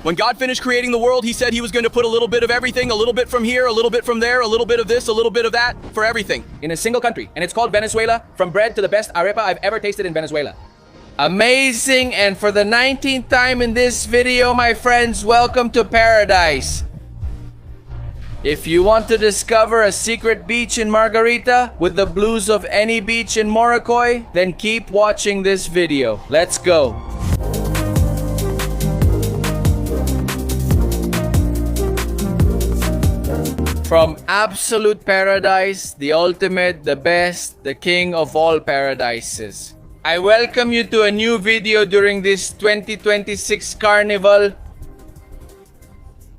When God finished creating the world, he said he was going to put a little bit of everything, a little bit from here, a little bit from there, a little bit of this, a little bit of that, for everything. In a single country. And it's called Venezuela, from bread to the best arepa I've ever tasted in Venezuela. Amazing, and for the 19th time in this video, my friends, welcome to paradise. If you want to discover a secret beach in Margarita with the blues of any beach in Morocco, then keep watching this video. Let's go. From absolute paradise, the ultimate, the best, the king of all paradises. I welcome you to a new video during this 2026 carnival.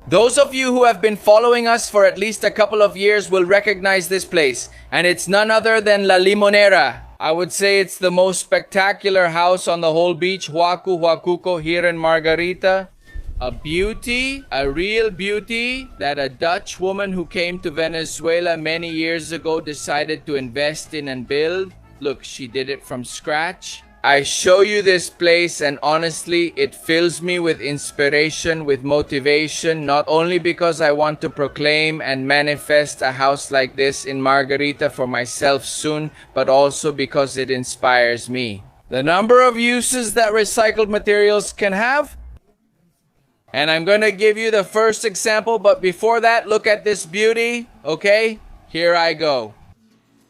Those of you who have been following us for at least a couple of years will recognize this place, and it's none other than La Limonera. I would say it's the most spectacular house on the whole beach, Huacuco, here in Margarita. A beauty, a real beauty, that a Dutch woman who came to Venezuela many years ago decided to invest in and build. Look, she did it from scratch. I show you this place and honestly, it fills me with inspiration, with motivation, not only because I want to proclaim and manifest a house like this in Margarita for myself soon, but also because it inspires me. The number of uses that recycled materials can have. And I'm going to give you the first example, but before that, look at this beauty, okay? Here I go.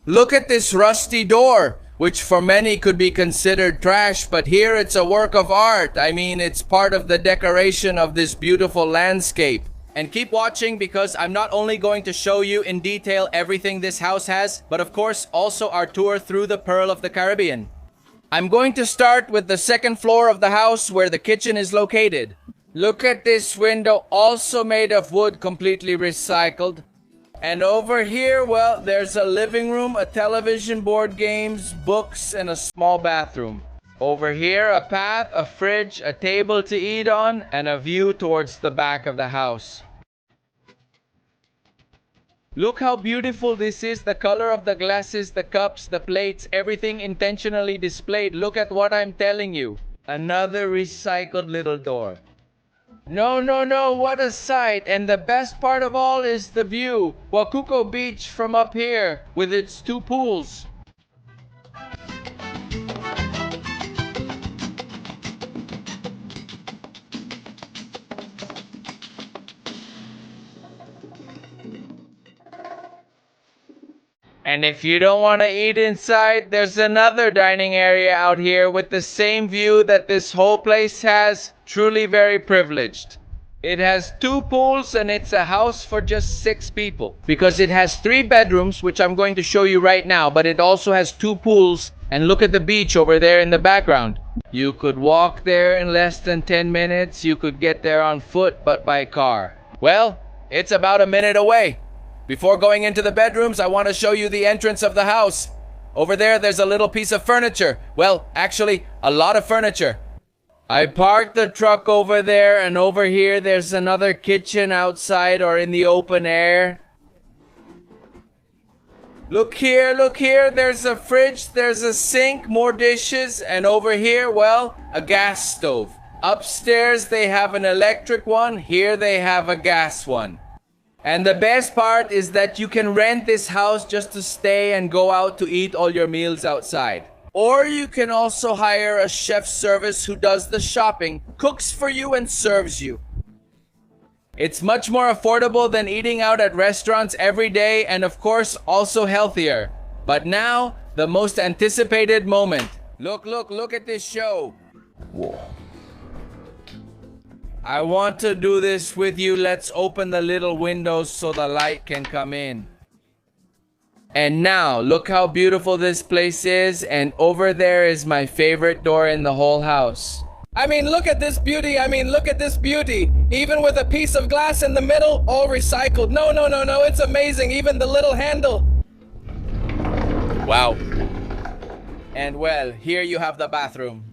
Look at this rusty door, which for many could be considered trash, but here it's a work of art. I mean, it's part of the decoration of this beautiful landscape. And keep watching because I'm not only going to show you in detail everything this house has, but of course also our tour through the Pearl of the Caribbean. I'm going to start with the second floor of the house where the kitchen is located. Look at this window, also made of wood, completely recycled. And over here, well, there's a living room, a television, board games, books, and a small bathroom. Over here, a path, a fridge, a table to eat on, and a view towards the back of the house. Look how beautiful this is, the color of the glasses, the cups, the plates, everything intentionally displayed. Look at what I'm telling you. Another recycled little door. No, what a sight. And the best part of all is the view. Huacuco Beach from up here with its two pools. And if you don't want to eat inside, there's another dining area out here with the same view that this whole place has. Truly very privileged. It has two pools and it's a house for just 6 people. Because it has 3 bedrooms, which I'm going to show you right now, but it also has 2 pools. And look at the beach over there in the background. You could walk there in less than 10 minutes. You could get there on foot, but by car. Well, it's about a minute away. Before going into the bedrooms, I want to show you the entrance of the house. Over there, there's a little piece of furniture. Well, actually, a lot of furniture. I parked the truck over there, and over here, there's another kitchen outside or in the open air. Look here, there's a fridge, there's a sink, more dishes, and over here, well, a gas stove. Upstairs, they have an electric one. Here, they have a gas one. And the best part is that you can rent this house just to stay and go out to eat all your meals outside. Or you can also hire a chef service who does the shopping, cooks for you and serves you. It's much more affordable than eating out at restaurants every day and of course also healthier. But now, the most anticipated moment. Look at this show. Whoa. I want to do this with you. Let's open the little windows so the light can come in. And now, look how beautiful this place is. And over there is my favorite door in the whole house. I mean, look at this beauty. Even with a piece of glass in the middle, all recycled. No. It's amazing. Even the little handle. Wow. And well, here you have the bathroom.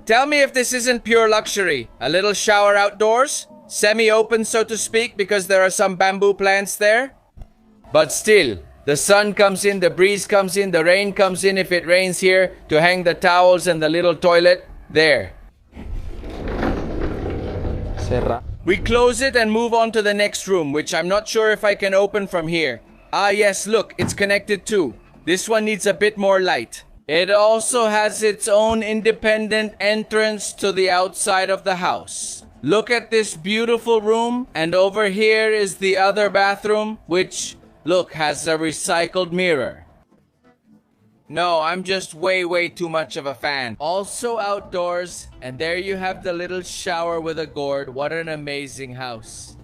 Tell me if this isn't pure luxury. A little shower outdoors, semi-open so to speak because there are some bamboo plants there. But still, the sun comes in, the breeze comes in, the rain comes in if it rains here to hang the towels and the little toilet there. We close it and move on to the next room, which I'm not sure if I can open from here. Ah yes, look, it's connected too. This one needs a bit more light. It also has its own independent entrance to the outside of the house. Look at this beautiful room, and over here is the other bathroom, which, look, has a recycled mirror. No, I'm just way too much of a fan. Also outdoors, and there you have the little shower with a gourd. What an amazing house.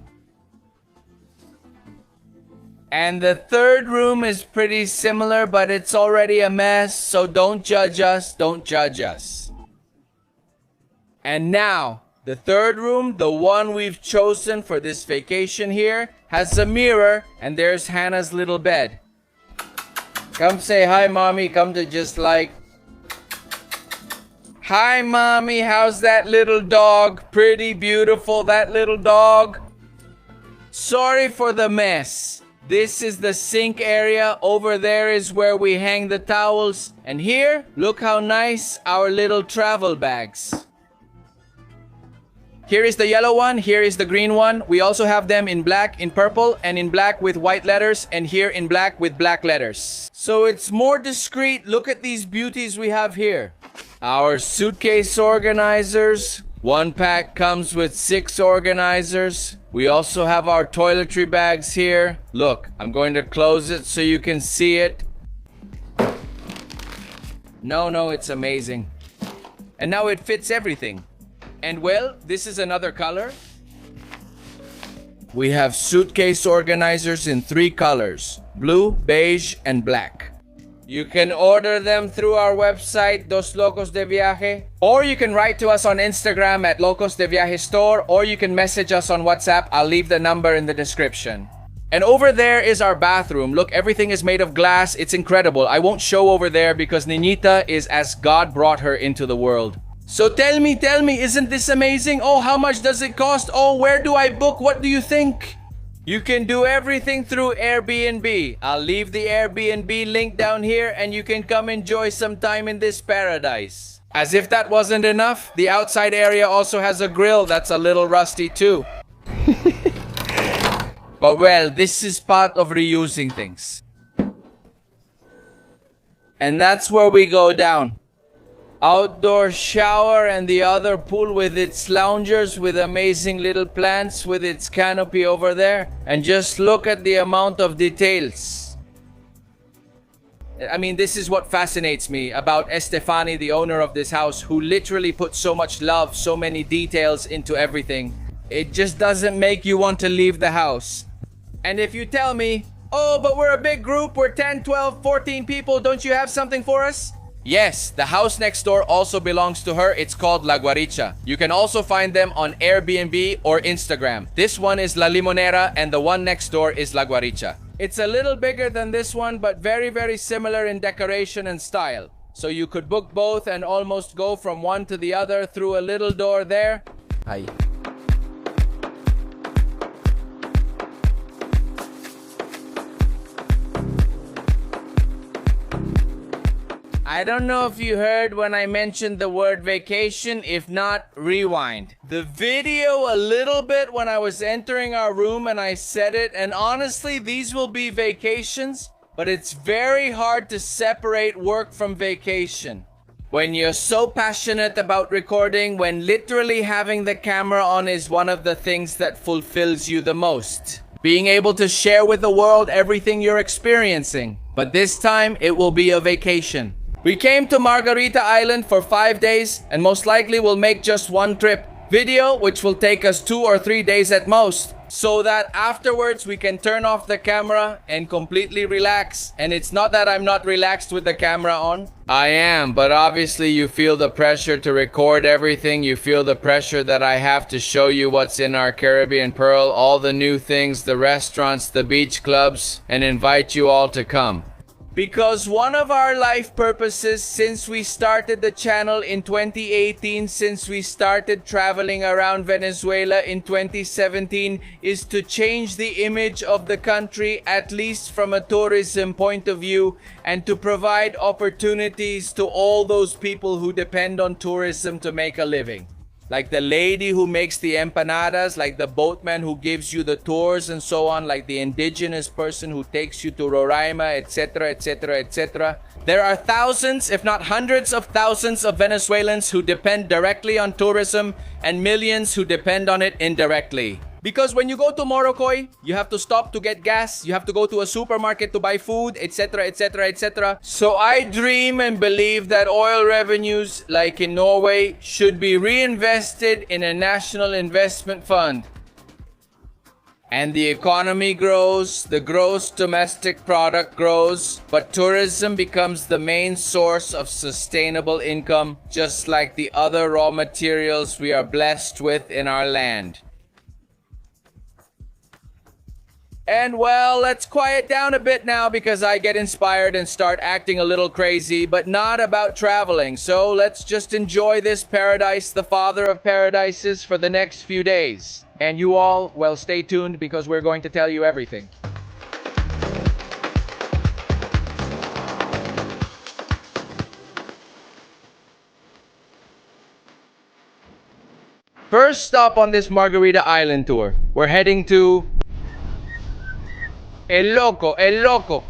And the third room is pretty similar, but it's already a mess, so don't judge us, don't judge us. And now, the third room, the one we've chosen for this vacation here, has a mirror, and there's Hannah's little bed. Come say hi, Mommy, come to just like... Hi, Mommy, how's that little dog? Pretty beautiful, that little dog. Sorry for the mess. This is the sink area. Over there is where we hang the towels. And here, look how nice our little travel bags. Here is the yellow one. Here is the green one. We also have them in black, in purple, and in black with white letters. And here in black with black letters. So it's more discreet. Look at these beauties we have here. Our suitcase organizers. One pack comes with 6 organizers. We also have our toiletry bags here. Look, I'm going to close it so you can see it. No, it's amazing. And now it fits everything. And well, this is another color. We have suitcase organizers in 3 colors: blue, beige, and black. You can order them through our website, Dos Locos de Viaje, or you can write to us on Instagram at Locos de Viaje Store, or you can message us on WhatsApp. I'll leave the number in the description. And over there is our bathroom. Look, everything is made of glass. It's incredible. I won't show over there because Niñita is as God brought her into the world. So tell me, isn't this amazing? Oh, how much does it cost? Oh, where do I book? What do you think? You can do everything through Airbnb. I'll leave the Airbnb link down here and you can come enjoy some time in this paradise. As if that wasn't enough, the outside area also has a grill that's a little rusty too. But well, this is part of reusing things. And that's where we go down. Outdoor shower and the other pool with its loungers with amazing little plants with its canopy over there. And just look at the amount of details. I mean, this is what fascinates me about Estefani, the owner of this house, who literally put so much love, so many details into everything. It just doesn't make you want to leave the house. And if you tell me, oh, but we're a big group, we're 10, 12, 14 people, don't you have something for us? Yes, the house next door also belongs to her. It's called La Guaricha. You can also find them on Airbnb or Instagram. This one is La Limonera and the one next door is La Guaricha. It's a little bigger than this one, but very similar in decoration and style. So you could book both and almost go from one to the other through a little door there. Hi. I don't know if you heard when I mentioned the word vacation. If not, rewind the video a little bit when I was entering our room and I said it. And honestly, these will be vacations, but it's very hard to separate work from vacation. When you're so passionate about recording, when literally having the camera on is one of the things that fulfills you the most. Being able to share with the world everything you're experiencing. But this time, it will be a vacation. We came to Margarita Island for 5 days and most likely will make just one trip video, which will take us 2 or 3 days at most, so that afterwards we can turn off the camera and completely relax. And it's not that I'm not relaxed with the camera on. I am, but obviously you feel the pressure to record everything. You feel the pressure that I have to show you what's in our Caribbean Pearl, all the new things, the restaurants, the beach clubs, and invite you all to come. Because one of our life purposes since we started the channel in 2018, since we started traveling around Venezuela in 2017, is to change the image of the country, at least from a tourism point of view, and to provide opportunities to all those people who depend on tourism to make a living. Like the lady who makes the empanadas, like the boatman who gives you the tours and so on, like the indigenous person who takes you to Roraima, etc., etc., etc. There are thousands, if not hundreds of thousands of Venezuelans who depend directly on tourism and millions who depend on it indirectly. Because when you go to Morocco, you have to stop to get gas, you have to go to a supermarket to buy food, etc., etc., etc. So I dream and believe that oil revenues, like in Norway, should be reinvested in a national investment fund. And the economy grows, the gross domestic product grows, but tourism becomes the main source of sustainable income, just like the other raw materials we are blessed with in our land. And well, let's quiet down a bit now because I get inspired and start acting a little crazy, but not about traveling. So let's just enjoy this paradise, the father of paradises, for the next few days. And you all, well, stay tuned because we're going to tell you everything. First stop on this Margarita Island tour. We're heading to El Loco, El Loco.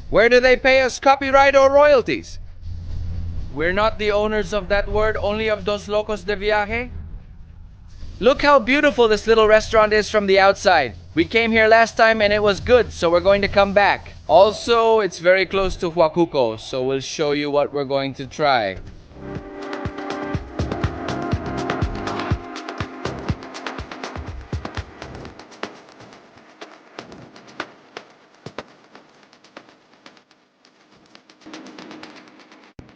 Where do they pay us copyright or royalties? We're not the owners of that word, only of Dos Locos de Viaje. Look how beautiful this little restaurant is from the outside. We came here last time and it was good, so we're going to come back. Also, it's very close to Huacuco, so we'll show you what we're going to try.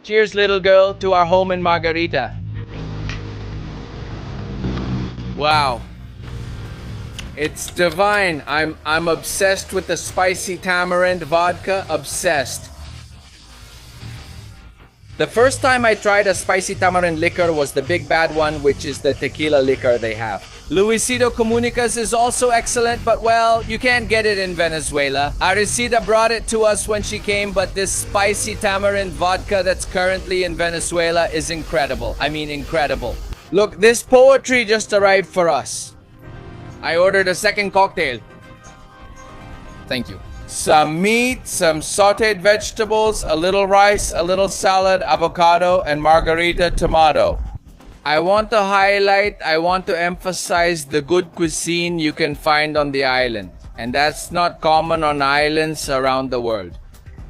Cheers, little girl, to our home in Margarita. Wow. It's divine. I'm obsessed with the spicy tamarind vodka, obsessed. The first time I tried a spicy tamarind liquor was the big bad one, which is the tequila liquor they have. Luisito Comunicas is also excellent, but well, you can't get it in Venezuela. Arisita brought it to us when she came, but this spicy tamarind vodka that's currently in Venezuela is incredible. I mean, incredible. Look, this poetry just arrived for us. I ordered a second cocktail. Thank you. Some meat, some sauteed vegetables, a little rice, a little salad, avocado, and margarita tomato. I want to emphasize the good cuisine you can find on the island. And that's not common on islands around the world.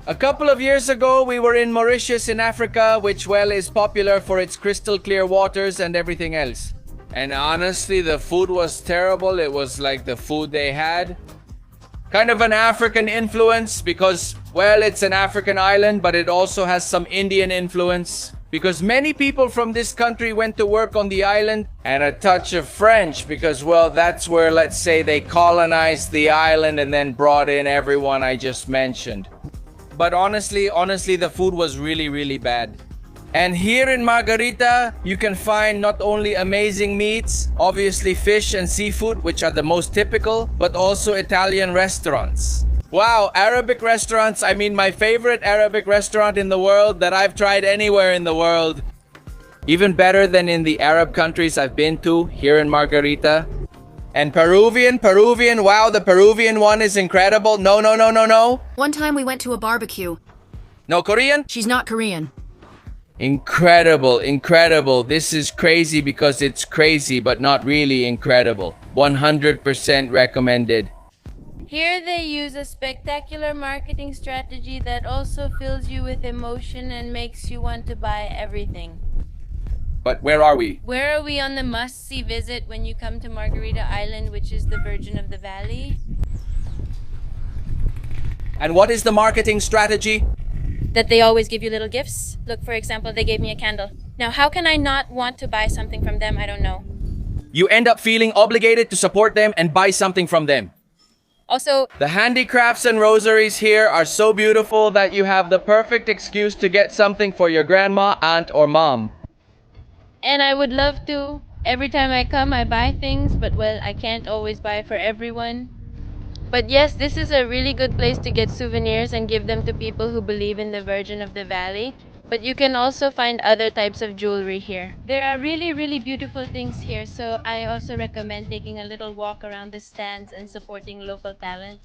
A couple of years ago, we were in Mauritius in Africa, which, well, is popular for its crystal clear waters and everything else. And honestly, the food was terrible. It was like the food they had. Kind of an African influence because, well, it's an African island, but it also has some Indian influence. Because many people from this country went to work on the island, and a touch of French because, well, that's where, let's say, they colonized the island and then brought in everyone I just mentioned. But honestly, the food was really, really bad. And here in Margarita, you can find not only amazing meats, obviously fish and seafood, which are the most typical, but also Italian restaurants. Wow, Arabic restaurants. I mean, my favorite Arabic restaurant in the world that I've tried anywhere in the world. Even better than in the Arab countries I've been to, here in Margarita. And Peruvian, wow, the Peruvian one is incredible. No. One time we went to a barbecue. No Korean? She's not Korean. Incredible. This is crazy because it's crazy, but not really incredible. 100% recommended. Here they use a spectacular marketing strategy that also fills you with emotion and makes you want to buy everything. But where are we? Where are we on the must-see visit when you come to Margarita Island, which is the Virgin of the Valley? And what is the marketing strategy? That they always give you little gifts. Look, for example, they gave me a candle. Now, how can I not want to buy something from them? I don't know. You end up feeling obligated to support them and buy something from them. Also, the handicrafts and rosaries here are so beautiful that you have the perfect excuse to get something for your grandma, aunt, or mom. And I would love to. Every time I come, I buy things, but well, I can't always buy for everyone. But yes, this is a really good place to get souvenirs and give them to people who believe in the Virgin of the Valley. But you can also find other types of jewelry here. There are really, really beautiful things here, so I also recommend taking a little walk around the stands and supporting local talent.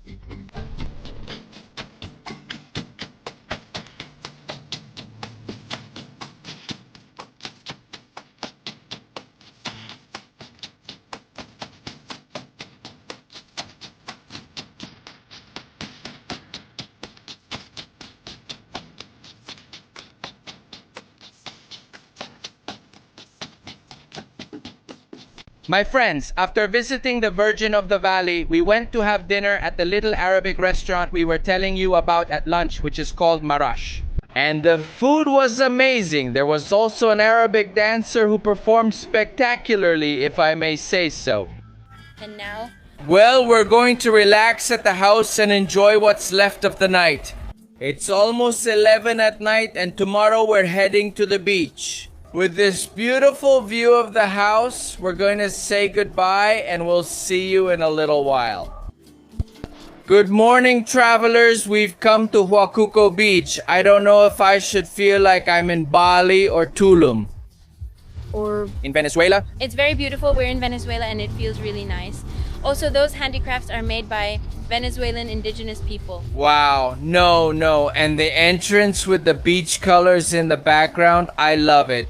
My friends, after visiting the Virgin of the Valley, we went to have dinner at the little Arabic restaurant we were telling you about at lunch, which is called Marash. And the food was amazing. There was also an Arabic dancer who performed spectacularly, if I may say so. And now, Well, we're going to relax at the house and enjoy what's left of the night. It's almost 11 at night and tomorrow we're heading to the beach. With this beautiful view of the house, we're going to say goodbye and we'll see you in a little while. Good morning, travelers. We've come to Huacuco Beach. I don't know if I should feel like I'm in Bali or Tulum. Or In Venezuela? it's very beautiful. We're in Venezuela and it feels really nice. Also, those handicrafts are made by Venezuelan indigenous people. Wow, no. And the entrance with the beach colors in the background, I love it.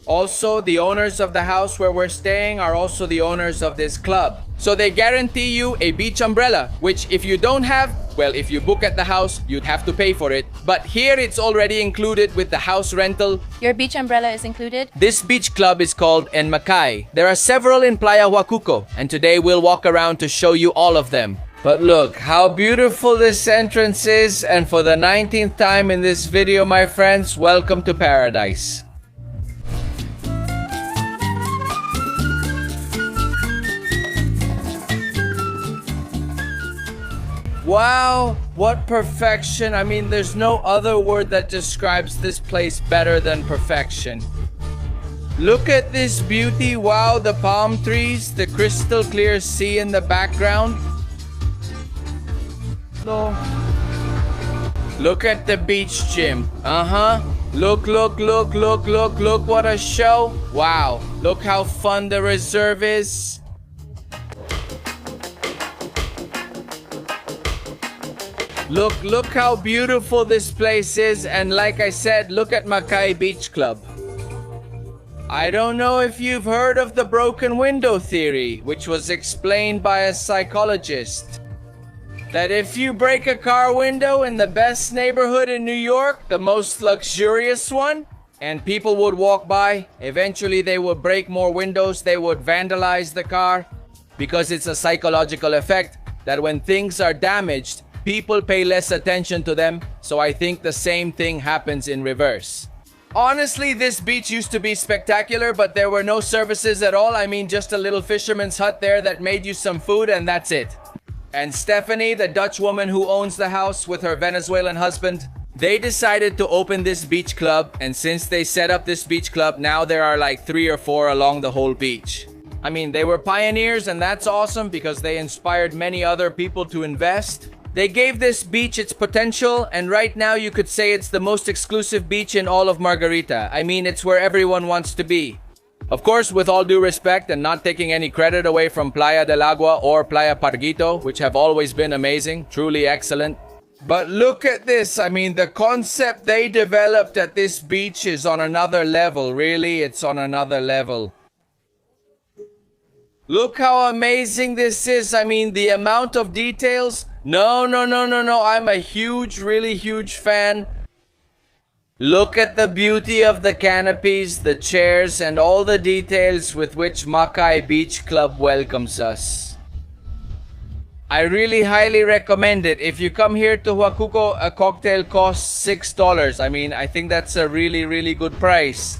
Also, the owners of the house where we're staying are also the owners of this club. So they guarantee you a beach umbrella, which if you don't have, well, if you book at the house, you'd have to pay for it. But here it's already included with the house rental. Your beach umbrella is included? This beach club is called En Macay. There are several in Playa Huacuco, and today we'll walk around to show you all of them. But look how beautiful this entrance is, and for the 19th time in this video, my friends, welcome to paradise. Wow, what perfection. I mean, there's no other word that describes this place better than perfection. Look at this beauty. Wow, the palm trees, the crystal clear sea in the background. No. Look at the beach gym. Look, what a show. Wow, look how fun the reserve is. Look how beautiful this place is, and like I said, look at Macay Beach Club. I don't know if you've heard of the broken window theory, which was explained by a psychologist. That if you break a car window in the best neighborhood in New York, the most luxurious one, and people would walk by, eventually they would break more windows, they would vandalize the car, because it's a psychological effect that when things are damaged, people pay less attention to them, so I think the same thing happens in reverse. Honestly, this beach used to be spectacular, but there were no services at all. I mean, just a little fisherman's hut there that made you some food and that's it. And Stephanie, the Dutch woman who owns the house with her Venezuelan husband, they decided to open this beach club, and since they set up this beach club, now there are like 3 or 4 along the whole beach. I mean, they were pioneers and that's awesome because they inspired many other people to invest. They gave this beach its potential, and right now you could say it's the most exclusive beach in all of Margarita. I mean, it's where everyone wants to be. Of course, with all due respect and not taking any credit away from Playa del Agua or Playa Parguito, which have always been amazing, truly excellent. But look at this. I mean, the concept they developed at this beach is on another level. Really, it's on another level. Look how amazing this is. I mean, the amount of details. No. I'm a really huge fan. Look at the beauty of the canopies, the chairs, and all the details with which Macay Beach Club welcomes us. I really highly recommend it. If you come here to Huacuco, a cocktail costs $6. I mean, I think that's a really good price.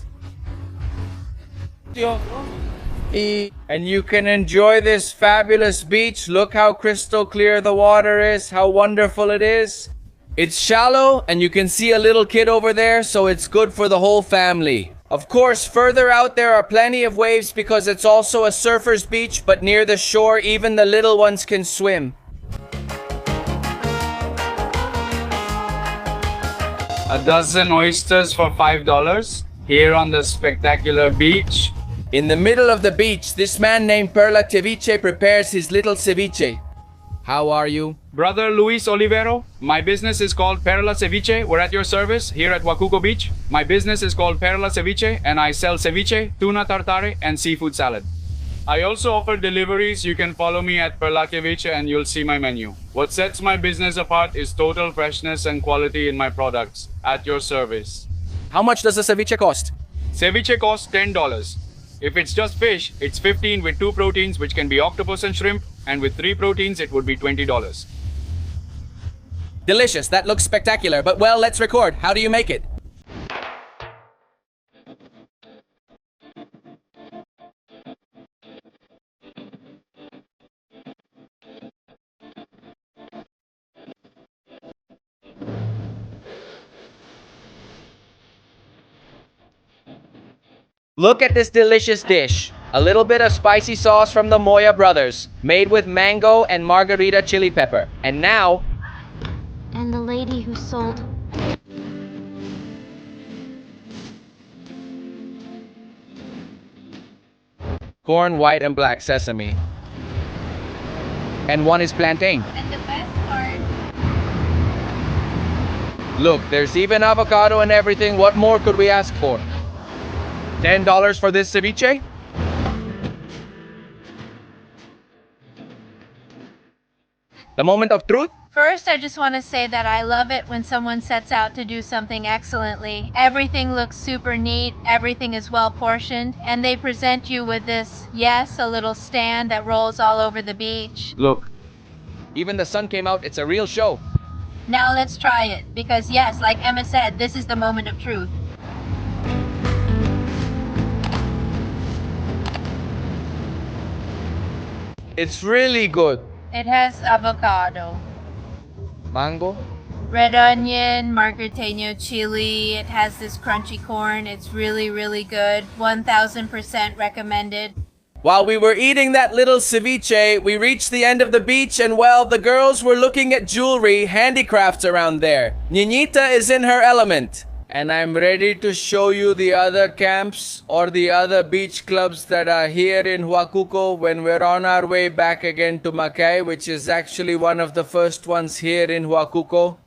And you can enjoy this fabulous beach. Look how crystal clear the water is, how wonderful it is. It's shallow and you can see a little kid over there, so it's good for the whole family. Of course, further out there are plenty of waves because it's also a surfer's beach, but near the shore, even the little ones can swim. A dozen oysters for $5 here on the spectacular beach. In the middle of the beach, this man named Perla Ceviche prepares his little ceviche. How are you? Brother Luis Olivero, my business is called Perla Ceviche. We're at your service here at Huacuco Beach. My business is called Perla Ceviche and I sell ceviche, tuna tartare, and seafood salad. I also offer deliveries. You can follow me at Perla Ceviche and you'll see my menu. What sets my business apart is total freshness and quality in my products. At your service. How much does the ceviche cost? Ceviche costs $10. If it's just fish, it's 15 with 2 proteins, which can be octopus and shrimp, and with 3 proteins, it would be $20. Delicious, that looks spectacular, but well, let's record. How do you make it? Look at this delicious dish. A little bit of spicy sauce from the Moya brothers, made with mango and Margarita chili pepper. And now, And the lady who sold. corn, white and black sesame. And one is plantain. And the best part, Look, there's even avocado and everything. What more could we ask for? $10 for this ceviche? The moment of truth? first, I just want to say that I love it when someone sets out to do something excellently. Everything looks super neat, everything is well portioned, and they present you with this, yes, a little stand that rolls all over the beach. Look, even the sun came out. It's a real show. Now let's try it, because yes, like Emma said, this is the moment of truth. It's really good. It has avocado, Mango? red onion, margarita chili. It has this crunchy corn. It's really, really good. 1000% recommended. While we were eating that little ceviche, we reached the end of the beach and well, the girls were looking at jewelry, handicrafts around there. Niñita is in her element. And I'm ready to show you the other camps or the other beach clubs that are here in Huacuco when we're on our way back again to Macay, which is actually one of the first ones here in Huacuco.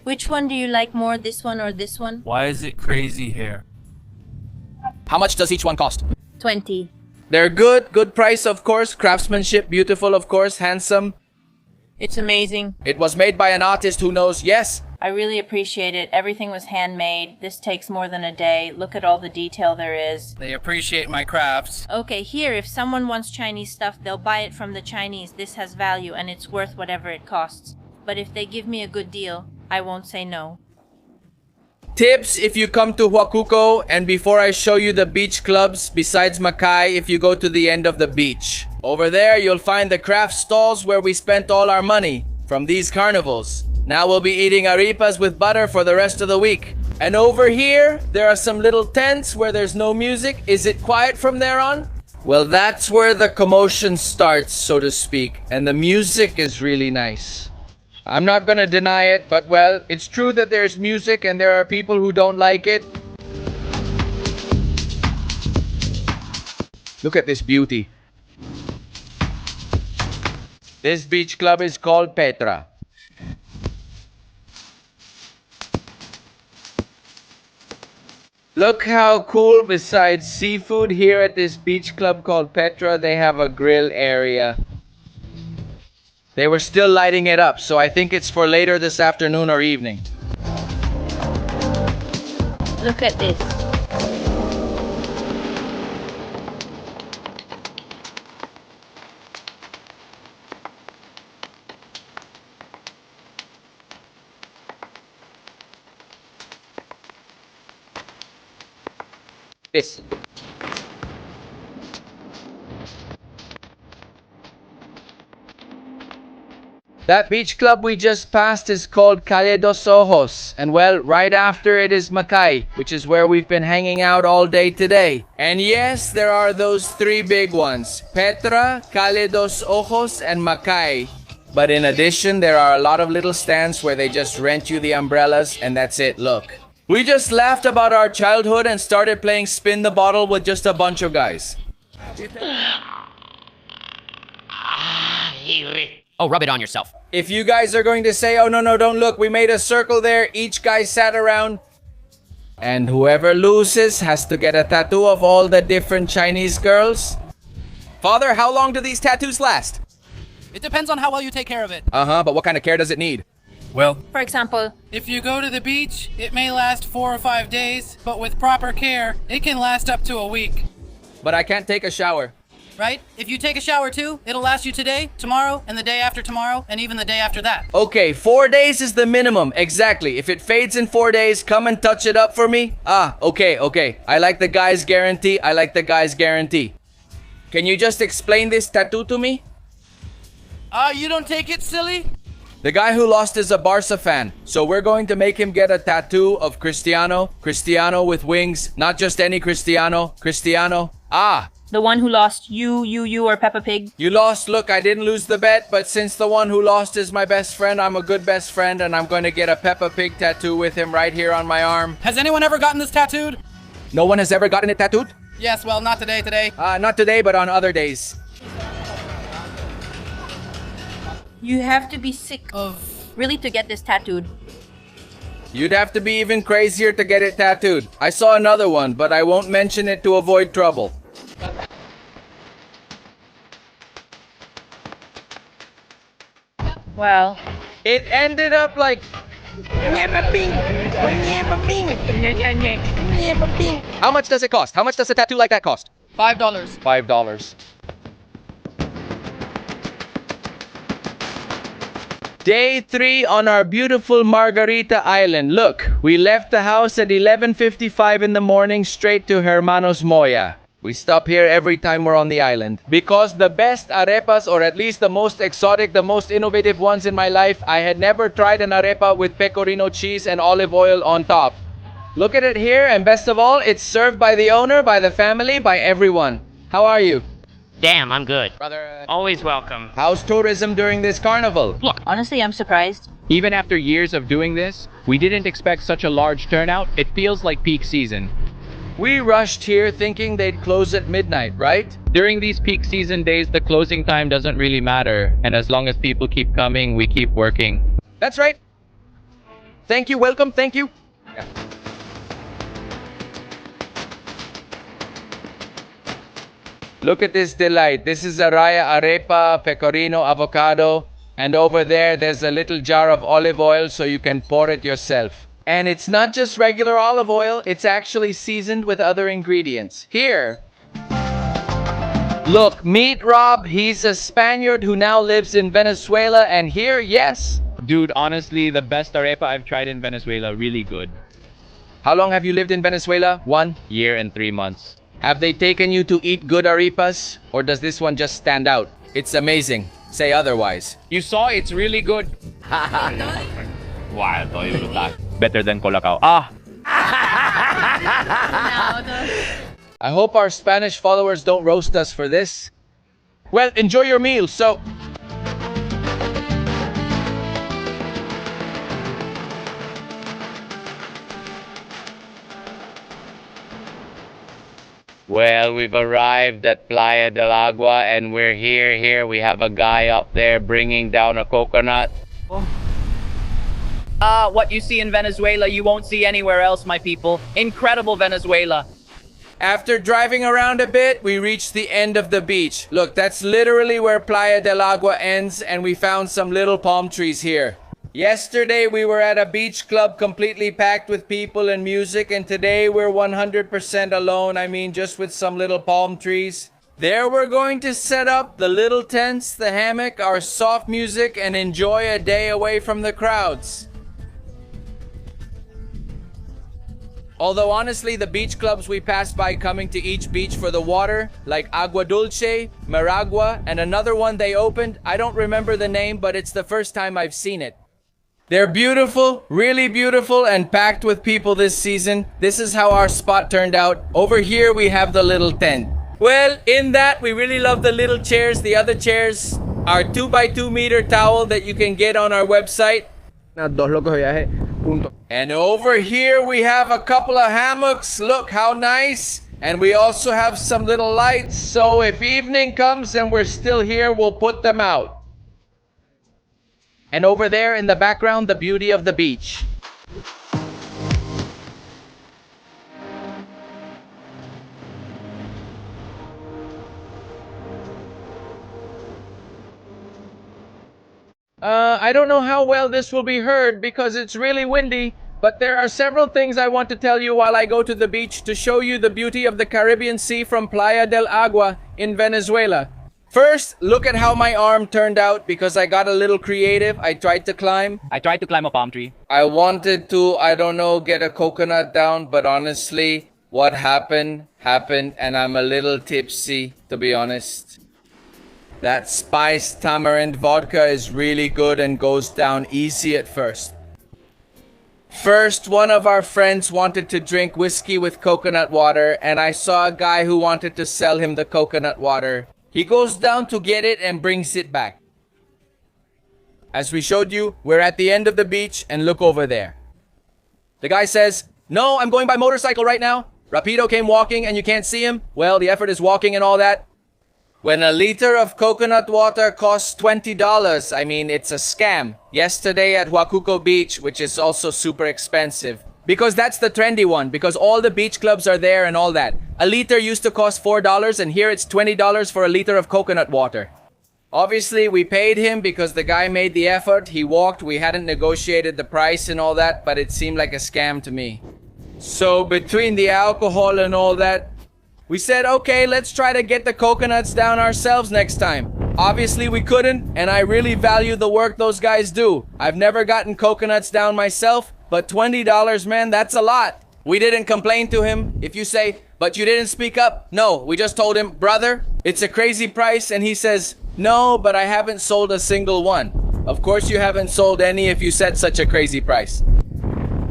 Which one do you like more, this one or this one? Why is it crazy here? How much does each one cost? 20. They're good price of course, craftsmanship, beautiful of course, handsome. It's amazing. It was made by an artist who knows, yes. I really appreciate it. Everything was handmade. This takes more than a day. Look at all the detail there is. They appreciate my crafts. Okay, here, if someone wants Chinese stuff, they'll buy it from the Chinese. This has value and it's worth whatever it costs. But if they give me a good deal, I won't say no. Tips if you come to Huacuco, and before I show you the beach clubs, besides Macay, if you go to the end of the beach. Over there, you'll find the craft stalls where we spent all our money from these carnivals. Now we'll be eating arepas with butter for the rest of the week. And over here, there are some little tents where there's no music. Is it quiet from there on? Well, that's where the commotion starts, so to speak. And the music is really nice. I'm not gonna deny it, but well, it's true that there's music and there are people who don't like it. Look at this beauty. This beach club is called Petra. Look how cool, besides seafood here at this beach club called Petra, they have a grill area. They were still lighting it up, so I think it's for later this afternoon or evening. Look at this. This. That beach club we just passed is called Calle dos Ojos, and well, right after it is Macay, which is where we've been hanging out all day today. And yes, there are those three big ones, Petra, Calle dos Ojos, and Macay. But in addition, there are a lot of little stands where they just rent you the umbrellas and that's it, look. We just laughed about our childhood and started playing spin the bottle with just a bunch of guys. Oh, rub it on yourself. If you guys are going to say, oh no, don't look, we made a circle there, each guy sat around. And whoever loses has to get a tattoo of all the different Chinese girls. Father, how long do these tattoos last? It depends on how well you take care of it. But what kind of care does it need? Well, For example, if you go to the beach, it may last 4 or 5 days, but with proper care, it can last up to a week. But I can't take a shower. Right? If you take a shower too, it'll last you today, tomorrow, and the day after tomorrow, and even the day after that. Okay, 4 days is the minimum, exactly. If it fades in 4 days, come and touch it up for me. Okay. I like the guy's guarantee, Can you just explain this tattoo to me? You don't take it, silly? The guy who lost is a Barca fan, so we're going to make him get a tattoo of Cristiano with wings, not just any Cristiano. the one who lost you, or Peppa Pig. You lost. Look, I didn't lose the bet, but since the one who lost is my best friend, I'm a good best friend, and I'm going to get a Peppa Pig tattoo with him right here on my arm. Has anyone ever gotten this tattooed? No one has ever gotten it tattooed? Yes, well, not today. Not today, but on other days. You have to be sick really to get this tattooed. You'd have to be even crazier to get it tattooed. I saw another one, but I won't mention it to avoid trouble. Well, It ended up like... How much does it cost? How much does a tattoo like that cost? $5. $5. Day 3 on our beautiful Margarita Island. Look, we left the house at 11:55 in the morning straight to Hermanos Moya. We stop here every time we're on the island. Because the best arepas, or at least the most exotic, the most innovative ones in my life, I had never tried an arepa with pecorino cheese and olive oil on top. Look at it here, and best of all, it's served by the owner, by the family, by everyone. How are you? Damn, I'm good. Brother, Always welcome. how's tourism during this carnival? honestly, I'm surprised. Even after years of doing this, we didn't expect such a large turnout. It feels like peak season. We rushed here thinking they'd close at midnight, right? During these peak season days, the closing time doesn't really matter. And as long as people keep coming, we keep working. That's right. Thank you, welcome, thank you. Yeah. Look at this delight. This is a raya arepa, pecorino, avocado. And over there's a little jar of olive oil so you can pour it yourself. And it's not just regular olive oil, it's actually seasoned with other ingredients. Here. Look, meet Rob. He's a Spaniard who now lives in Venezuela. And here, yes. Dude, honestly, the best arepa I've tried in Venezuela, really good. How long have you lived in Venezuela? 1 Year and 3 months. Have they taken you to eat good arepas? Or does this one just stand out? It's amazing. Say otherwise. You saw, it's really good. Better than Colacao. I hope our Spanish followers don't roast us for this. Well, enjoy your meal, so... Well, we've arrived at Playa del Agua and we're here. Here we have a guy up there bringing down a coconut. What you see in Venezuela, you won't see anywhere else, my people. Incredible Venezuela. After driving around a bit, we reached the end of the beach. Look, that's literally where Playa del Agua ends, and we found some little palm trees here. Yesterday, we were at a beach club completely packed with people and music, and today we're 100% alone. I mean, just with some little palm trees. There we're going to set up the little tents, the hammock, our soft music, and enjoy a day away from the crowds. Although honestly, the beach clubs we passed by coming to each beach for the water, like Agua Dulce, Maragua, and another one they opened, I don't remember the name, but it's the first time I've seen it. They're beautiful, really beautiful, and packed with people this season. This is how our spot turned out. Over here, we have the little tent. Well, in that, we really love the little chairs. The other chairs, our 2x2 meter towel that you can get on our website. And over here we have a couple of hammocks. Look how nice. And we also have some little lights. So if evening comes and we're still here, we'll put them out. And over there in the background, the beauty of the beach. I don't know how well this will be heard because it's really windy, but there are several things I want to tell you while I go to the beach to show you the beauty of the Caribbean Sea from Playa del Agua in Venezuela. First, look at how my arm turned out because I got a little creative. I tried to climb. I tried to climb a palm tree. I wanted to, I don't know, get a coconut down, but honestly, what happened, and I'm a little tipsy, to be honest. That spiced tamarind vodka is really good and goes down easy at first. First, one of our friends wanted to drink whiskey with coconut water, and I saw a guy who wanted to sell him the coconut water. He goes down to get it and brings it back. As we showed you, we're at the end of the beach and look over there. The guy says, "No, I'm going by motorcycle right now. Rapido came walking and you can't see him. Well, the effort is walking and all that." When a liter of coconut water costs $20, I mean, it's a scam. Yesterday at Huacuco Beach, which is also super expensive. Because that's the trendy one, because all the beach clubs are there and all that. A liter used to cost $4 and here it's $20 for a liter of coconut water. Obviously, we paid him because the guy made the effort. He walked, we hadn't negotiated the price and all that, but it seemed like a scam to me. So between the alcohol and all that, we said, okay, let's try to get the coconuts down ourselves next time. Obviously we couldn't, and I really value the work those guys do. I've never gotten coconuts down myself, but $20, man, that's a lot. We didn't complain to him. If you say, but you didn't speak up. No, we just told him, brother, it's a crazy price. And he says, no, but I haven't sold a single one. Of course you haven't sold any if you set such a crazy price.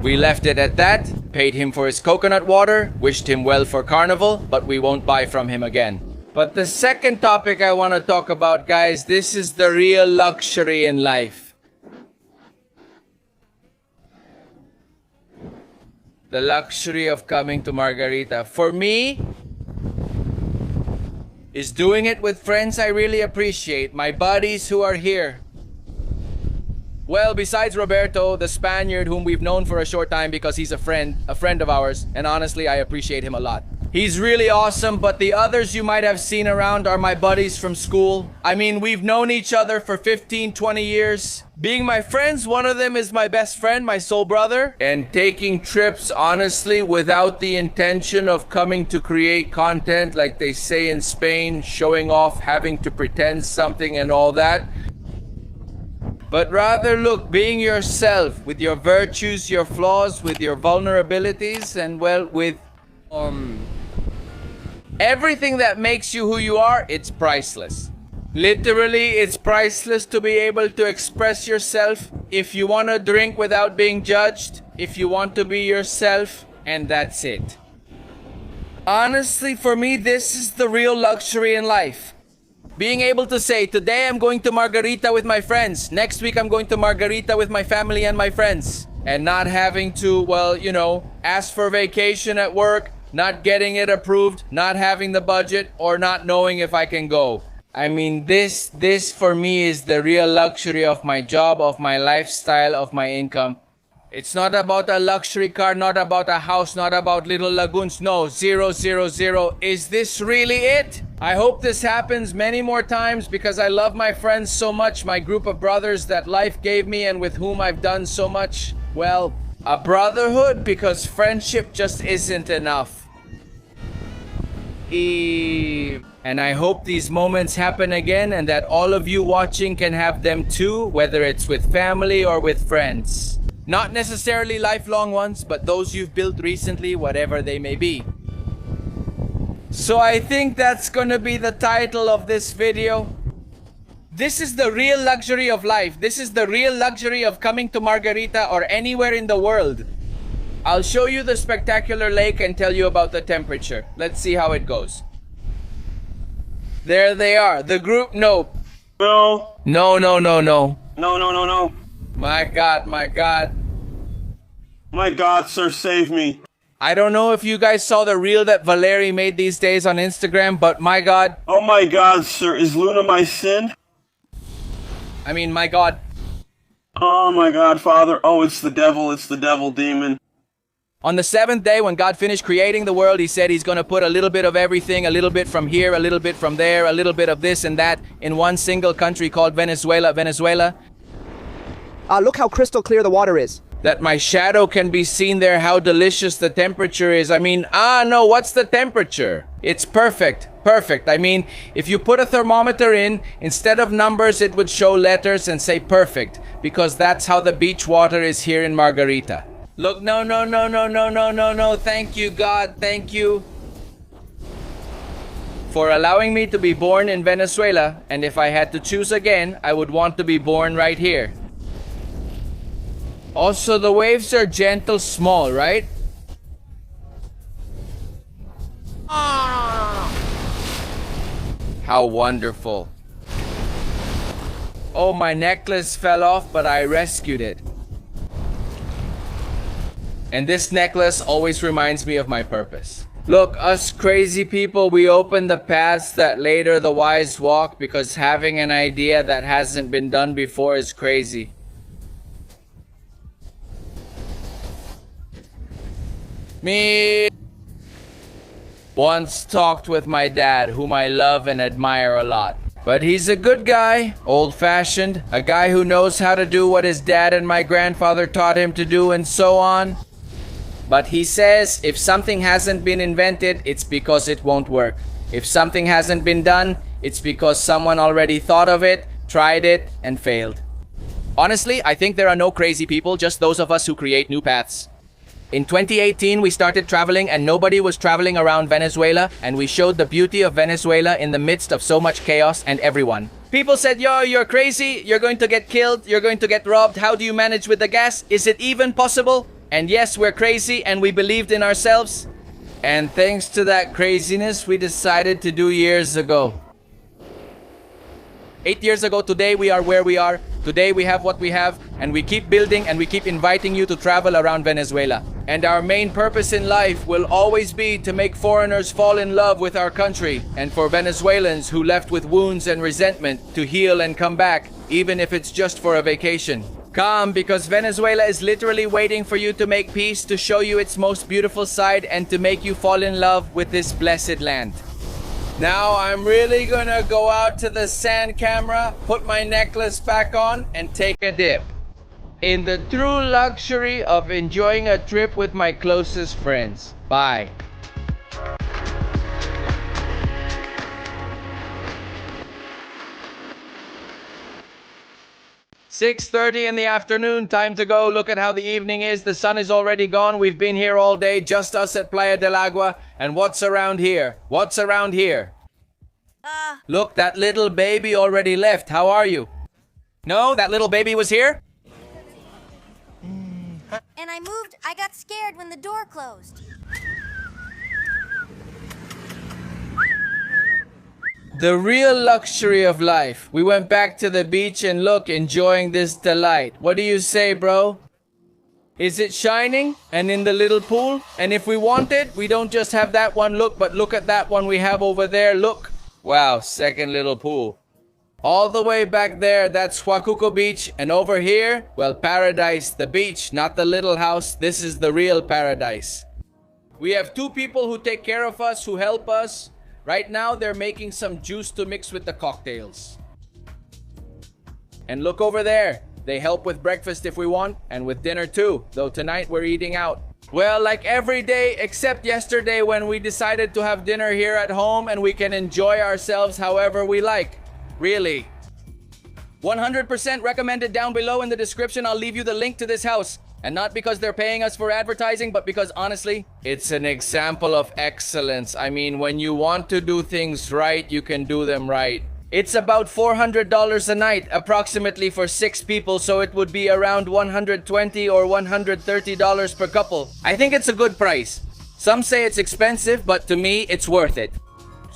We left it at that, paid him for his coconut water, wished him well for Carnival, but we won't buy from him again. But the second topic I want to talk about, guys, this is the real luxury in life. The luxury of coming to Margarita. For me, is doing it with friends I really appreciate, my buddies who are here. Well, besides Roberto, the Spaniard whom we've known for a short time because he's a friend of ours, and honestly, I appreciate him a lot. He's really awesome, but the others you might have seen around are my buddies from school. I mean, we've known each other for 15, 20 years. Being my friends, one of them is my best friend, my soul brother. And taking trips, honestly, without the intention of coming to create content, like they say in Spain, showing off, having to pretend something and all that. But rather, look, being yourself with your virtues, your flaws, with your vulnerabilities, and well, with everything that makes you who you are, it's priceless. Literally, it's priceless to be able to express yourself. If you want to drink without being judged, if you want to be yourself, and that's it. Honestly, for me, this is the real luxury in life. Being able to say, today I'm going to Margarita with my friends. Next week I'm going to Margarita with my family and my friends. And not having to, well, you know, ask for vacation at work, not getting it approved, not having the budget, or not knowing if I can go. I mean, this for me is the real luxury of my job, of my lifestyle, of my income. It's not about a luxury car, not about a house, not about little lagoons. No, 000. Is this really it? I hope this happens many more times because I love my friends so much, my group of brothers that life gave me and with whom I've done so much. Well, a brotherhood because friendship just isn't enough. And I hope these moments happen again and that all of you watching can have them too, whether it's with family or with friends. Not necessarily lifelong ones, but those you've built recently, whatever they may be. So I think that's gonna be the title of this video. This is the real luxury of life. This is the real luxury of coming to Margarita or anywhere in the world. I'll show you the spectacular lake and tell you about the temperature. Let's see how it goes. There they are, the group. No, No. No, no, no, no. No, no, no, no. My God, my God. My God, sir, save me. I don't know if you guys saw the reel that Valeri made these days on Instagram, but my God. Oh my God, sir, is Luna my sin? I mean, my God. Oh my God, Father. Oh, it's the devil demon. On the seventh day, when God finished creating the world, he said he's going to put a little bit of everything, a little bit from here, a little bit from there, a little bit of this and that in one single country called Venezuela. Look how crystal clear the water is. That my shadow can be seen there, how delicious the temperature is. I mean, no, what's the temperature? It's perfect, perfect. I mean, if you put a thermometer in, instead of numbers, it would show letters and say perfect, because that's how the beach water is here in Margarita. Look, no, no, no, no, no, no, no, no. Thank you, God. Thank you for allowing me to be born in Venezuela. And if I had to choose again, I would want to be born right here. Also, the waves are gentle, small, right? How wonderful. Oh, my necklace fell off, but I rescued it. And this necklace always reminds me of my purpose. Look, us crazy people, we open the paths that later the wise walk, because having an idea that hasn't been done before is crazy. Me once talked with my dad, whom I love and admire a lot. But he's a good guy, old-fashioned, a guy who knows how to do what his dad and my grandfather taught him to do and so on. But he says if something hasn't been invented, it's because it won't work. If something hasn't been done, it's because someone already thought of it, tried it, and failed. Honestly, I think there are no crazy people, just those of us who create new paths. In 2018, we started traveling and nobody was traveling around Venezuela, and we showed the beauty of Venezuela in the midst of so much chaos and everyone. People said, yo, you're crazy, you're going to get killed, you're going to get robbed, how do you manage with the gas? Is it even possible? And yes, we're crazy and we believed in ourselves. And thanks to that craziness, we decided to do years ago. 8 years ago today, we are where we are. Today we have what we have, and we keep building and we keep inviting you to travel around Venezuela. And our main purpose in life will always be to make foreigners fall in love with our country, and for Venezuelans who left with wounds and resentment to heal and come back, even if it's just for a vacation. Come, because Venezuela is literally waiting for you to make peace, to show you its most beautiful side, and to make you fall in love with this blessed land. Now I'm really gonna go out to the sand camera, put my necklace back on, and take a dip. In the true luxury of enjoying a trip with my closest friends. Bye. "6:30 in the afternoon, time to go. Look at how the evening is. The sun is already gone. We've been here all day, just us at Playa del Agua. And what's around here? What's around here? Look, that little baby already left. How are you? No, that little baby was here? And I got scared when the door closed. The real luxury of life. We went back to the beach and look, enjoying this delight. What do you say, bro? Is it shining? And in the little pool? And if we want it, we don't just have that one look, but look at that one we have over there. Look. Wow, second little pool. All the way back there, that's Huacuco Beach. And over here, well, paradise, the beach, not the little house. This is the real paradise. We have two people who take care of us, who help us. Right now, they're making some juice to mix with the cocktails. And look over there. They help with breakfast if we want, and with dinner too, though tonight we're eating out. Well, like every day except yesterday when we decided to have dinner here at home and we can enjoy ourselves however we like. Really. 100% recommended down below in the description. I'll leave you the link to this house. And not because they're paying us for advertising, but because honestly, it's an example of excellence. I mean, when you want to do things right, you can do them right. It's about $400 a night, approximately for 6 people, so it would be around $120 or $130 per couple. I think it's a good price. Some say it's expensive, but to me, it's worth it.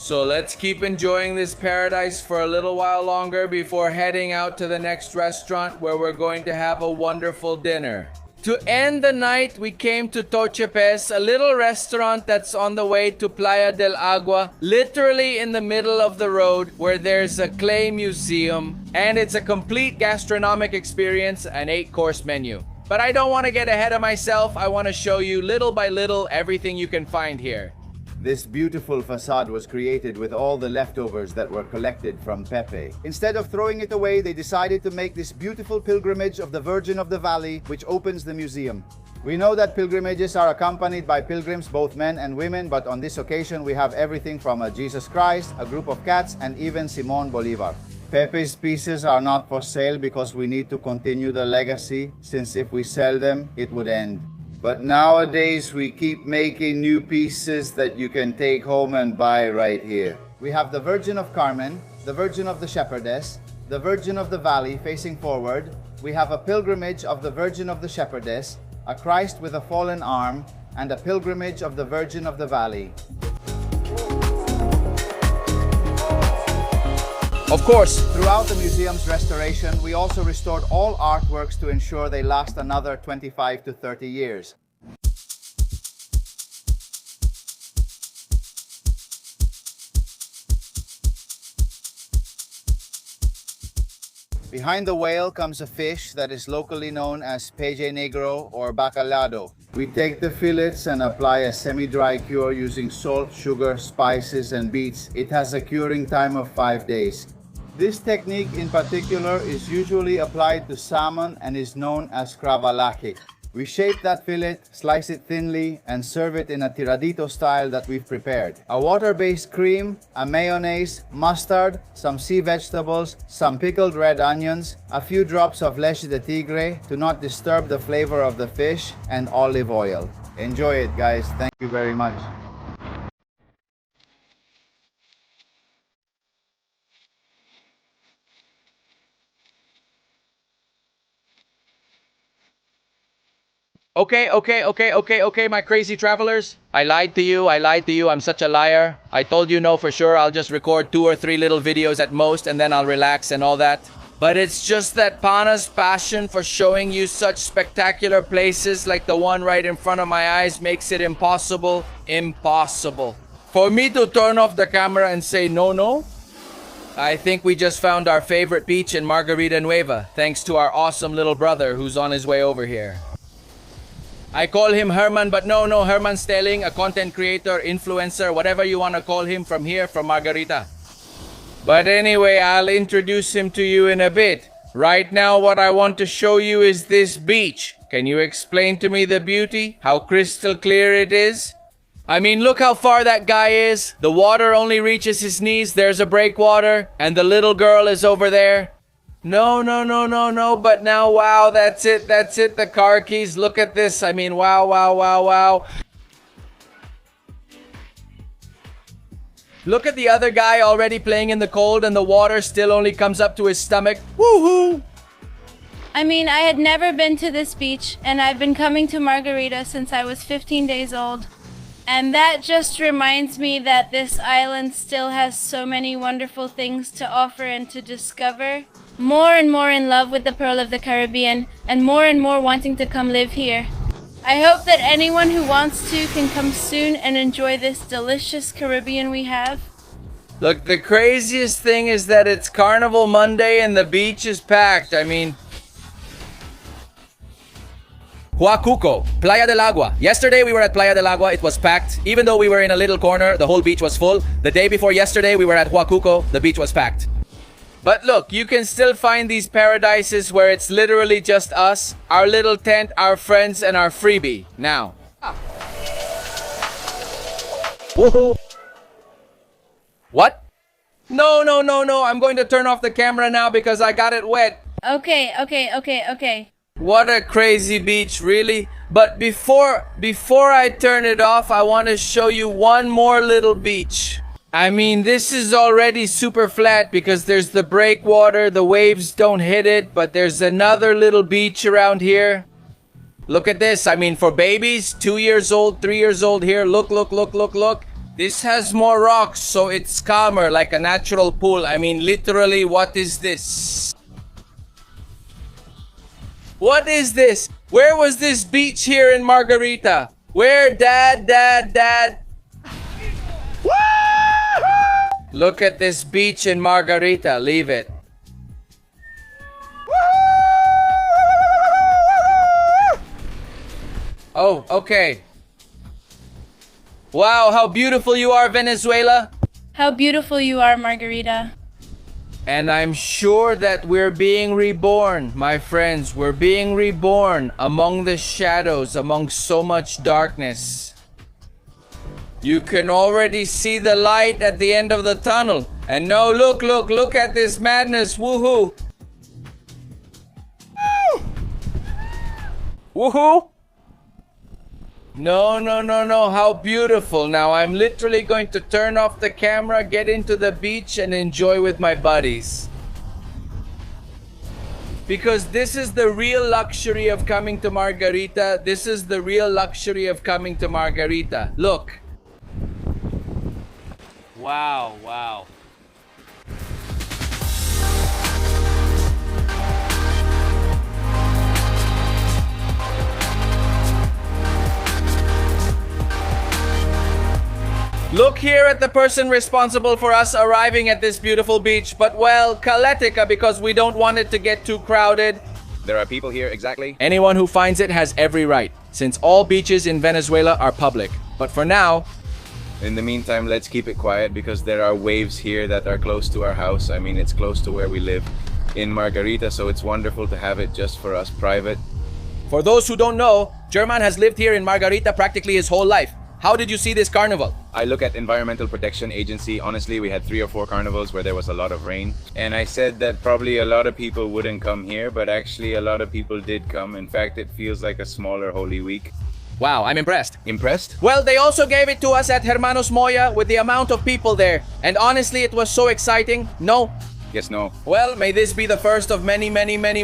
So let's keep enjoying this paradise for a little while longer before heading out to the next restaurant where we're going to have a wonderful dinner. To end the night, we came to Tochepes, a little restaurant that's on the way to Playa del Agua, literally in the middle of the road where there's a clay museum, and it's a complete gastronomic experience, an 8-course menu. But I don't want to get ahead of myself. I want to show you little by little everything you can find here. This beautiful facade was created with all the leftovers that were collected from Pepe. Instead of throwing it away, they decided to make this beautiful pilgrimage of the Virgin of the Valley, which opens the museum. We know that pilgrimages are accompanied by pilgrims, both men and women, but on this occasion we have everything from a Jesus Christ, a group of cats, and even Simon Bolivar. Pepe's pieces are not for sale because we need to continue the legacy, since if we sell them, it would end. But nowadays, we keep making new pieces that you can take home and buy right here. We have the Virgin of Carmen, the Virgin of the Shepherdess, the Virgin of the Valley facing forward. We have a pilgrimage of the Virgin of the Shepherdess, a Christ with a fallen arm, and a pilgrimage of the Virgin of the Valley. Of course, throughout the museum's restoration, we also restored all artworks to ensure they last another 25 to 30 years. Behind the whale comes a fish that is locally known as peje negro or bacalado. We take the fillets and apply a semi-dry cure using salt, sugar, spices, and beets. It has a curing time of 5 days. This technique in particular is usually applied to salmon and is known as cravalaki. We shape that fillet, slice it thinly, and serve it in a tiradito style that we've prepared. A water-based cream, a mayonnaise, mustard, some sea vegetables, some pickled red onions, a few drops of leche de tigre to not disturb the flavor of the fish, and olive oil. Enjoy it, guys. Thank you very much. Okay, my crazy travelers. I lied to you, I'm such a liar. I told you no for sure, I'll just record 2 or 3 little videos at most and then I'll relax and all that. But it's just that Pana's passion for showing you such spectacular places like the one right in front of my eyes makes it impossible for me to turn off the camera and say no. I think we just found our favorite beach in Margarita Nueva, thanks to our awesome little brother who's on his way over here. I call him Herman, but no, Herman Stelling, a content creator, influencer, whatever you want to call him from here, from Margarita. But anyway, I'll introduce him to you in a bit. Right now, what I want to show you is this beach. Can you explain to me the beauty? How crystal clear it is? I mean, look how far that guy is. The water only reaches his knees. There's a breakwater, and the little girl is over there. No, but now, wow, that's it, the car keys, look at this, I mean, wow. Look at the other guy already playing in the cold and the water still only comes up to his stomach, woohoo! I mean, I had never been to this beach, and I've been coming to Margarita since I was 15 days old. And that just reminds me that this island still has so many wonderful things to offer and to discover. More and more in love with the Pearl of the Caribbean, and more wanting to come live here. I hope that anyone who wants to can come soon and enjoy this delicious Caribbean we have. Look, the craziest thing is that it's Carnival Monday and the beach is packed. I mean, Huacuco, Playa del Agua. Yesterday we were at Playa del Agua, it was packed. Even though we were in a little corner, the whole beach was full. The day before yesterday we were at Huacuco, the beach was packed. But look, you can still find these paradises where it's literally just us, our little tent, our friends, and our freebie. Now. Woohoo! What? No, I'm going to turn off the camera now because I got it wet. Okay. What a crazy beach, really. But before I turn it off, I want to show you one more little beach. I mean, this is already super flat because there's the breakwater, the waves don't hit it, but there's another little beach around here. Look at this. I mean, for babies, 2 years old, 3 years old here, look. This has more rocks, so it's calmer, like a natural pool. I mean, literally, what is this? What is this? Where was this beach here in Margarita? Where, Dad? Look at this beach in Margarita. Leave it. Oh, okay. Wow, how beautiful you are, Venezuela. How beautiful you are, Margarita. And I'm sure that we're being reborn, my friends. We're being reborn among the shadows, among so much darkness. You can already see the light at the end of the tunnel. And no, look at this madness. Woohoo! Woohoo! No, how beautiful. Now I'm literally going to turn off the camera, get into the beach and enjoy with my buddies. Because this is the real luxury of coming to Margarita. This is the real luxury of coming to Margarita. Look. Wow. Look here at the person responsible for us arriving at this beautiful beach, but well, Kaletica, because we don't want it to get too crowded. There are people here, exactly. Anyone who finds it has every right, since all beaches in Venezuela are public. But for now, in the meantime, let's keep it quiet because there are waves here that are close to our house. I mean, it's close to where we live in Margarita, so it's wonderful to have it just for us private. For those who don't know, German has lived here in Margarita practically his whole life. How did you see this carnival? I look at Environmental Protection Agency. Honestly, we had 3 or 4 carnivals where there was a lot of rain. And I said that probably a lot of people wouldn't come here, but actually a lot of people did come. In fact, it feels like a smaller Holy Week. Wow, I'm impressed. Impressed? Well, they also gave it to us at Hermanos Moya with the amount of people there. And honestly, it was so exciting. No? Yes, no. Well, may this be the first of many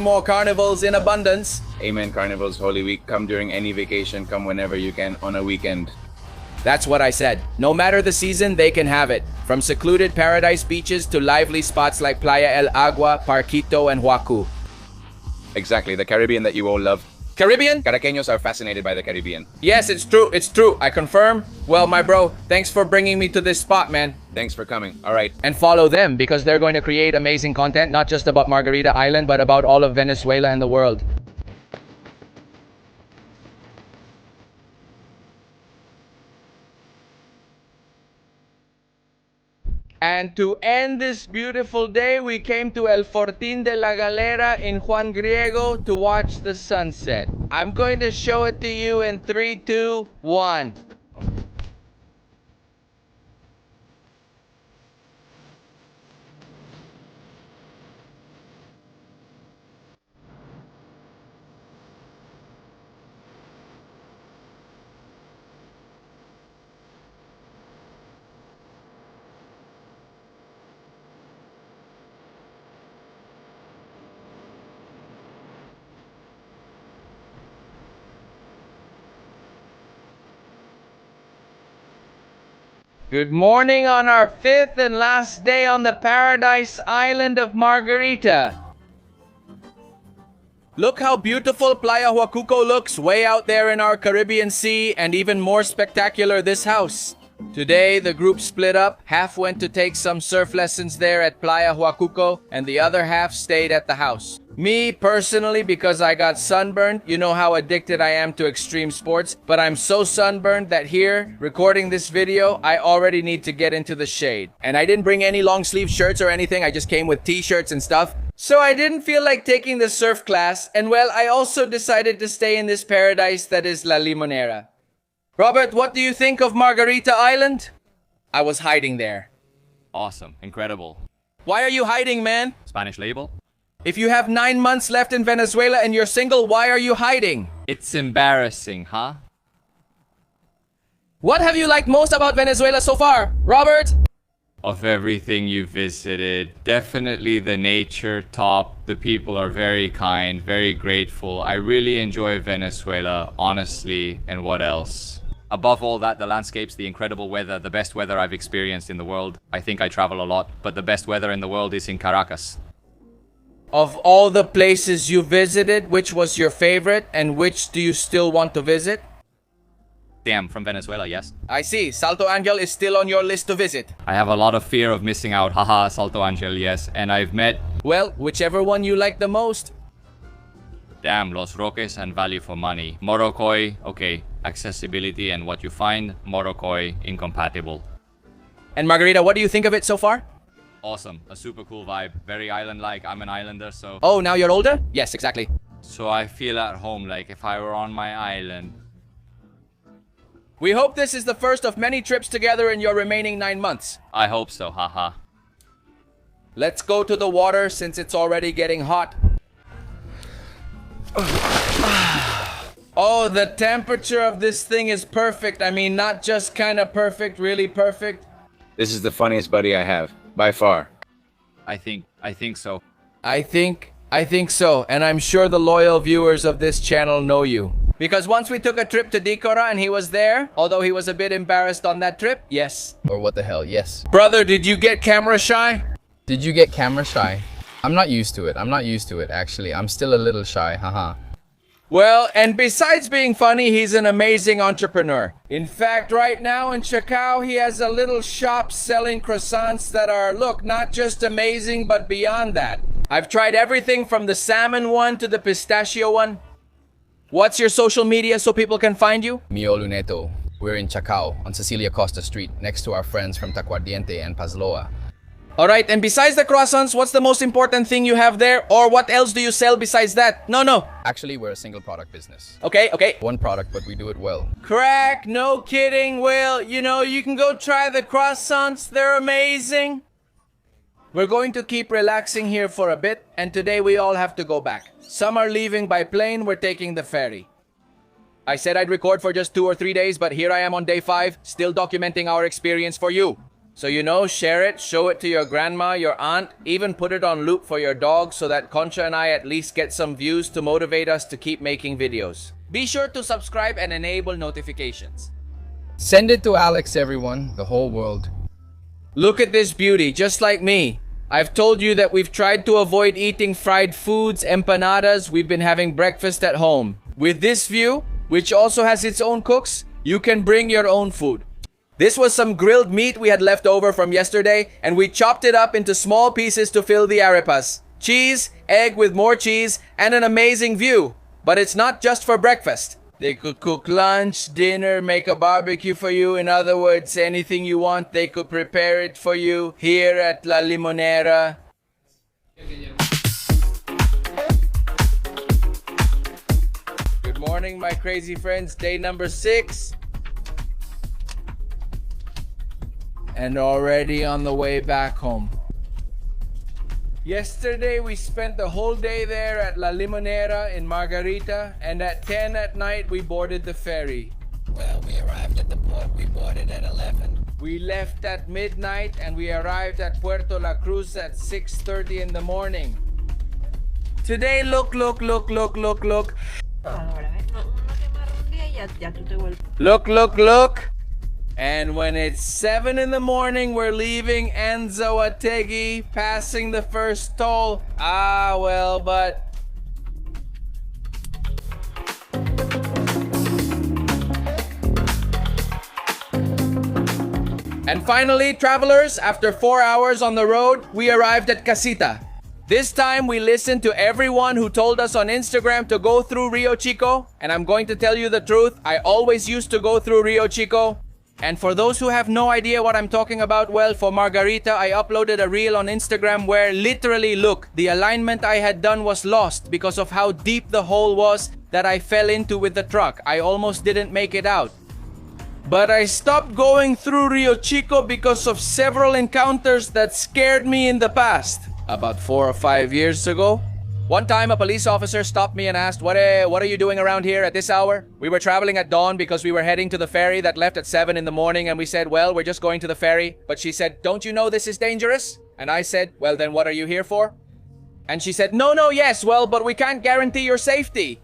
more carnivals in abundance. Amen. Carnivals, Holy Week. Come during any vacation. Come whenever you can on a weekend. That's what I said. No matter the season, they can have it. From secluded paradise beaches to lively spots like Playa El Agua, Parquito, and Huacuco. Exactly, the Caribbean that you all love. Caribbean? Caraqueños are fascinated by the Caribbean. Yes, it's true. I confirm. Well, my bro, thanks for bringing me to this spot, man. Thanks for coming. All right. And follow them because they're going to create amazing content, not just about Margarita Island, but about all of Venezuela and the world. And to end this beautiful day, we came to El Fortín de la Galera in Juan Griego to watch the sunset. I'm going to show it to you in 3, 2, 1. Good morning on our 5th and last day on the paradise island of Margarita. Look how beautiful Playa Huacuco looks way out there in our Caribbean Sea, and even more spectacular this house. Today, the group split up. Half went to take some surf lessons there at Playa Huacuco, and the other half stayed at the house. Me, personally, because I got sunburned, you know how addicted I am to extreme sports, but I'm so sunburned that here, recording this video, I already need to get into the shade. And I didn't bring any long sleeve shirts or anything, I just came with t-shirts and stuff. So I didn't feel like taking the surf class, and well, I also decided to stay in this paradise that is La Limonera. Robert, what do you think of Margarita Island? I was hiding there. Awesome. Incredible. Why are you hiding, man? Spanish label? If you have 9 months left in Venezuela and you're single, why are you hiding? It's embarrassing, huh? What have you liked most about Venezuela so far, Robert? Of everything you visited, definitely the nature top. The people are very kind, very grateful. I really enjoy Venezuela, honestly. And what else? Above all that, the landscapes, the incredible weather, the best weather I've experienced in the world. I think I travel a lot, but the best weather in the world is in Caracas. Of all the places you visited, which was your favorite and which do you still want to visit? Damn, from Venezuela, yes. I see. Salto Angel is still on your list to visit. I have a lot of fear of missing out. Haha, Salto Angel, yes. And I've met... Well, whichever one you like the most. Damn, Los Roques and value for money. Morocco, okay. Accessibility and what you find. Morocco, incompatible. And Margarita, what do you think of it so far? Awesome. A super cool vibe. Very island-like. I'm an islander, so... Oh, now you're older? Yes, exactly. So I feel at home, like if I were on my island. We hope this is the first of many trips together in your remaining 9 months. I hope so, haha. Let's go to the water since it's already getting hot. Oh, the temperature of this thing is perfect. I mean, not just kind of perfect, really perfect. This is the funniest buddy I have, by far. I think so. I think so. And I'm sure the loyal viewers of this channel know you. Because once we took a trip to Dicora and he was there, although he was a bit embarrassed on that trip, yes. Or what the hell, yes. Brother, did you get camera shy? Did you get camera shy? I'm not used to it, actually. I'm still a little shy, haha. Well, and besides being funny, he's an amazing entrepreneur. In fact, right now in Chacao, he has a little shop selling croissants that are, look, not just amazing, but beyond that. I've tried everything from the salmon one to the pistachio one. What's your social media so people can find you? Mio Luneto. We're in Chacao, on Cecilia Costa Street, next to our friends from Tacuardiente and Pazloa. Alright, and besides the croissants, what's the most important thing you have there? Or what else do you sell besides that? No. Actually, we're a single product business. Okay. One product, but we do it well. Crack, no kidding, Will. You know, you can go try the croissants. They're amazing. We're going to keep relaxing here for a bit, and today we all have to go back. Some are leaving by plane, we're taking the ferry. I said I'd record for just 2 or 3 days, but here I am on day 5, still documenting our experience for you. So you know, share it, show it to your grandma, your aunt, even put it on loop for your dog so that Concha and I at least get some views to motivate us to keep making videos. Be sure to subscribe and enable notifications. Send it to Alex, everyone, the whole world. Look at this beauty, just like me. I've told you that we've tried to avoid eating fried foods, empanadas. We've been having breakfast at home. With this view, which also has its own cooks, you can bring your own food. This was some grilled meat we had left over from yesterday, and we chopped it up into small pieces to fill the arepas. Cheese, egg with more cheese, and an amazing view. But it's not just for breakfast. They could cook lunch, dinner, make a barbecue for you. In other words, anything you want, they could prepare it for you here at La Limonera. Good morning, my crazy friends. Day number 6. And already on the way back home. Yesterday we spent the whole day there at La Limonera in Margarita, and at 10 at night we boarded the ferry. Well, we arrived at the port. We boarded at 11. We left at midnight and we arrived at Puerto La Cruz at 6:30 in the morning. Today, look. Look. And when it's 7 in the morning, we're leaving Anzoátegui, passing the first toll. Well, but... And finally, travelers, after 4 hours on the road, we arrived at Casita. This time, we listened to everyone who told us on Instagram to go through Rio Chico. And I'm going to tell you the truth, I always used to go through Rio Chico. And for those who have no idea what I'm talking about, well, for Margarita, I uploaded a reel on Instagram where literally, look, the alignment I had done was lost because of how deep the hole was that I fell into with the truck. I almost didn't make it out. But I stopped going through Rio Chico because of several encounters that scared me in the past. About 4 or 5 years ago. One time, a police officer stopped me and asked, what are you doing around here at this hour? We were traveling at dawn because we were heading to the ferry that left at 7 in the morning, and we said, well, we're just going to the ferry. But she said, don't you know this is dangerous? And I said, well, then what are you here for? And she said, no, yes, well, but we can't guarantee your safety.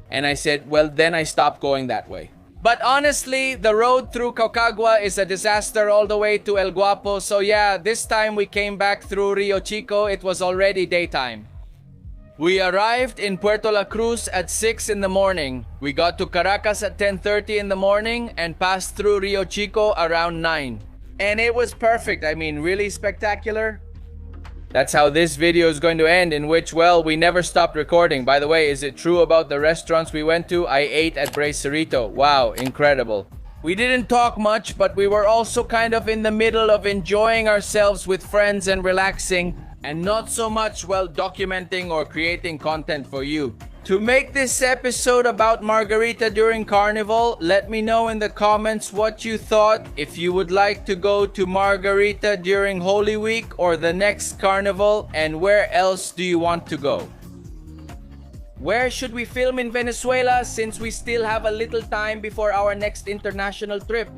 And I said, well, then I stopped going that way. But honestly, the road through Caucagua is a disaster all the way to El Guapo, so yeah, this time we came back through Rio Chico, it was already daytime. We arrived in Puerto La Cruz at 6 in the morning. We got to Caracas at 10:30 in the morning and passed through Rio Chico around 9. And it was perfect, I mean, really spectacular. That's how this video is going to end, in which, well, we never stopped recording. By the way, is it true about the restaurants we went to? I ate at Bracerito. Wow, incredible. We didn't talk much, but we were also kind of in the middle of enjoying ourselves with friends and relaxing, and not so much, well, documenting or creating content for you. To make this episode about Margarita during Carnival, let me know in the comments what you thought, if you would like to go to Margarita during Holy Week or the next Carnival, and where else do you want to go? Where should we film in Venezuela since we still have a little time before our next international trip?